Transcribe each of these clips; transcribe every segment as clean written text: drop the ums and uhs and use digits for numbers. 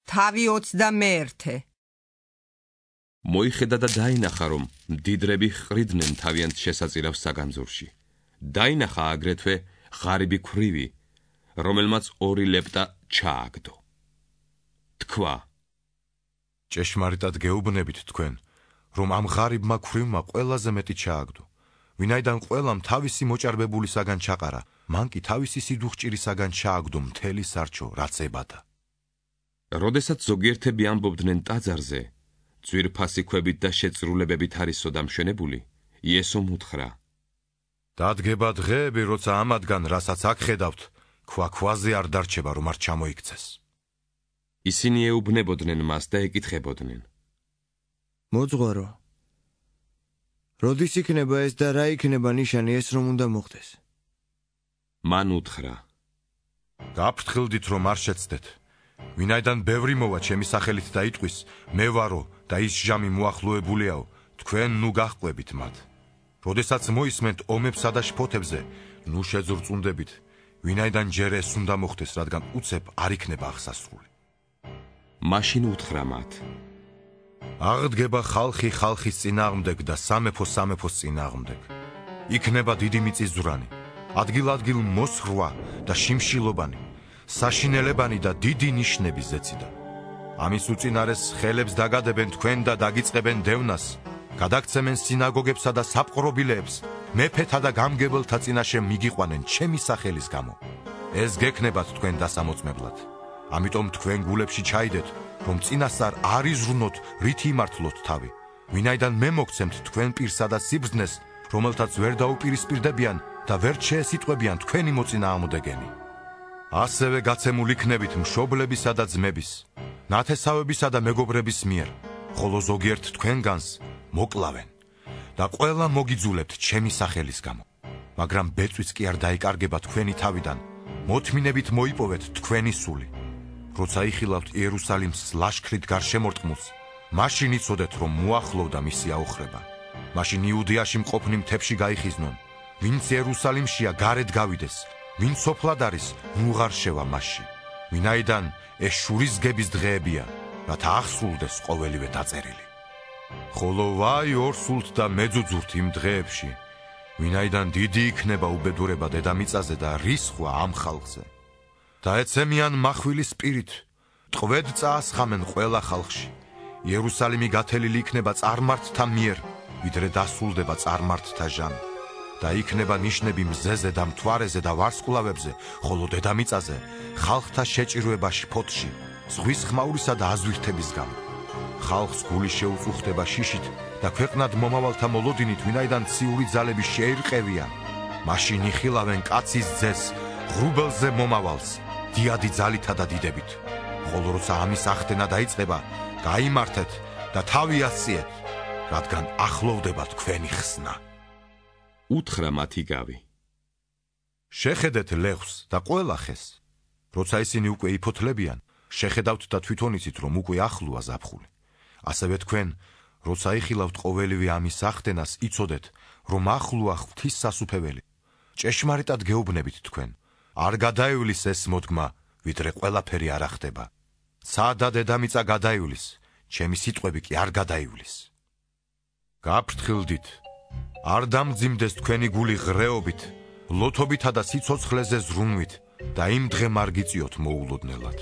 თავი 21. მოიხედა და დაინახა, რომ მდიდრები ჰყრიდნენ თავიანთ შესაწირავს საგანძურში. დაინახა აგრეთვე ღარიბი ქვრივი, რომელმაც 2 ლეპტა ჩააგდო. თქვა: ჭეშმარიტად გეუბნებით თქვენ, რომ ამ ღარიბმა ქვრივმა ყველაზე მეტი ჩააგდო. ვინაიდან ყველამ თავისი მოჭარბებულისაგან ჩაყარა, მან კი თავისი სიდუხჭირისაგან ჩააგდო მთელი სარჩო, რაც ებადა. როდესაც ზოგიერთები ამბობდნენ ტაძარზე, ძვირფასი ქვებით და შეწრულებებით არისო დამშვენებული, იესომ უთხრა: დადგება დღეები, როცა ამადგან, რასაც აქ ხედავთ, ქვაზე არ დარჩება, რომ არ ჩამოიქცეს. ისინი ეუბნებოდნენ მას და ეკითხებოდნენ: მოძღვარო, როდის იქნება ეს და რა იქნება ნიშანი ეს, რომ უნდა მოხდეს? მან უთხრა: გაფრთხილდით, რომ არ შეცდეთ. ვინაიდან ბევრი მოვა ჩემი სახელით დაიტყვის, მე ვარო და ის ჟამი მოახლოებულიაო, თქვენ ნუ გაჰყვებით მათ. როდესაც მოისმენთ ომებსა და შფოთებზე, ნუ შეძრწუნდებით, ვინაიდან ჯერ ეს უნდა მოხდეს, რადგან უცებ არ იქნება აღსასრული. მაშინ უთხრა მათ: აღდგება ხალხი ხალხის წინააღმდეგ და სამეფო სამეფოს წინააღმდეგ. იქნება დიდი მიწისძვრანი, ადგილ-ადგილ მოსხრვა და შიმშილობანი, საშინელებანი და დიდი ნიშნები ზეციდან. ამის უწინარეს ხელებს დაგადებენ თქვენ და დაგიწყებენ დევნას, გადაგცემენ სინაგოგებსა და საპყრობილეებს, მეფეთა და გამგებელთა წინაშე მიგიყვანენ ჩემი სახელის გამო. ეს გექნებათ თქვენ დასამოწმებლად. ამიტომ თქვენ გულებში ჩაიდეთ, რომ წინასწარ არ იზრუნოთ, რით იმართლოთ თავი, ვინაიდან მე მოგცემთ თქვენ პირსა და სიბრძნეს, რომელთაც ვერ დაუპირისპირდებიან და ვერ შეესიტყვებიან თქვენი მოწინააღმდეგენი. ასევე გაცემულ იქნებით მშობლებისა და ძმების, ნათესავებისა და მეგობრების მიერ, ხოლო ზოგიერთ თქვენგანს მოკლავენ და ყველა მოგიძულებთ ჩემი სახელის გამო. მაგრამ ბეწვიც კი არ დაიკარგება თქვენი თავიდან, მოთმინებით მოიპოვეთ თქვენი სული. როცა იხილავთ იერუსალიმს ლაშქრით გარშემორტყმულს, მაშინ იცოდეთ, რომ მოახლოვდა მისი აოხრება. მაშინ იუდეაში მყოფნი მთებში გაიხიზნონ, ვინც იერუსალიმშია გარეთ გავიდეს, ვინც სოფლად არის, ნუ ღარ შევა მასში. ვინაიდან ეს შურისგების დღეებია, რათა აღსრულდეს ყოველივე დაწერილი. ხოლო ვაი ორსულთ და მეძუძურთ იმ დღეებში, ვინაიდან დიდი იქნება უბედურება დედამიწაზე და რისხვა ამ ხალხზე. დაეცემიან מחვილი სპირით, ტყვედ წაასხამენ ყველა ხალხში. იერუსალიმი გათელილი იქნება წარმართთა მიერ, ვიდრე დასრულდება წარმართთა ჟამი. და იქნება ნიშნები მზეზე და მთვარეზე და ვარსკვლავებზე, ხოლო დედამიწაზე ხალხთა შეჭირვება შფოთში, ზღვის ხმაურისა და აზვირთების გამო. ხალხს გული შეუწუხდება შიშით და ქვეყნად მომავალთა მოლოდინით, ვინაიდან ციური ძალები შეირყევიან. მაშინ იხილავენ კაცის ძეს, ღრუბელზე მომავალს, დიადი ძალითა და დიდებით. ხოლო როცა ამის ახდენა დაიწყება, გაიმართეთ და თავი ასწიეთ, რადგან ახლოვდება თქვენი ხსნა. უთხრა მათი გავი: შეხედეთ ლეხვს და ყველა ხეს. როცა ისინი უკვე იფოთლებიან, შეხედავთ და თვითონ იცით, რომ უკვე ახლოა ზაფხული. ასევე თქვენ, როცა იხილავთ ყოველივე ამის ახდენას, იცოდეთ, რომ ახლოა ღვთის სასუფეველი. ჭეშმარიტად გეუბნებით თქვენ, არ გადაივლის ეს მოდგმა, ვიდრე ყველაფერი არ ახდება. სადა დედამიწა გადაივლის, ჩემი სიტყვები კი არ გადაივლის. გაფრთხილდით, არ დამძიმდეს თქვენი გული ღრეობით, ლოთობითა და სიცოცხლეზე ზრუნვით და იმ დღე არ გიწიოთ მოულოდნელად.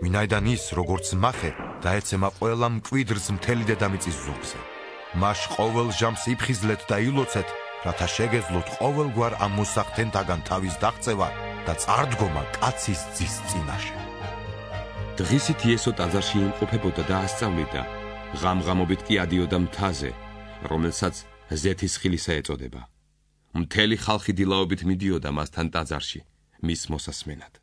ვინაიდან ის, როგორც მახე, დაეცემა ყველა მკვიდრს მთელი დედამიწის ზურგზე. მაშ ყოველ ჟამს იფხიზლეთ და ილოცეთ, რათა შეგეძლოთ ყოველგვარ ამ მოსახდენთაგან თავის დაღწევა და წარდგომა კაცის ძის წინაშე. დღისით იესო ტაძარში იმყოფებოდა და ასწავლიდა, ღამღამობით კი ადიოდა მთაზე, რომელსაც ზეთისხილისა ეწოდება. მთელი ხალხი დილაობით მიდიოდა მასთან ტაძარში, მის მოსასმენად.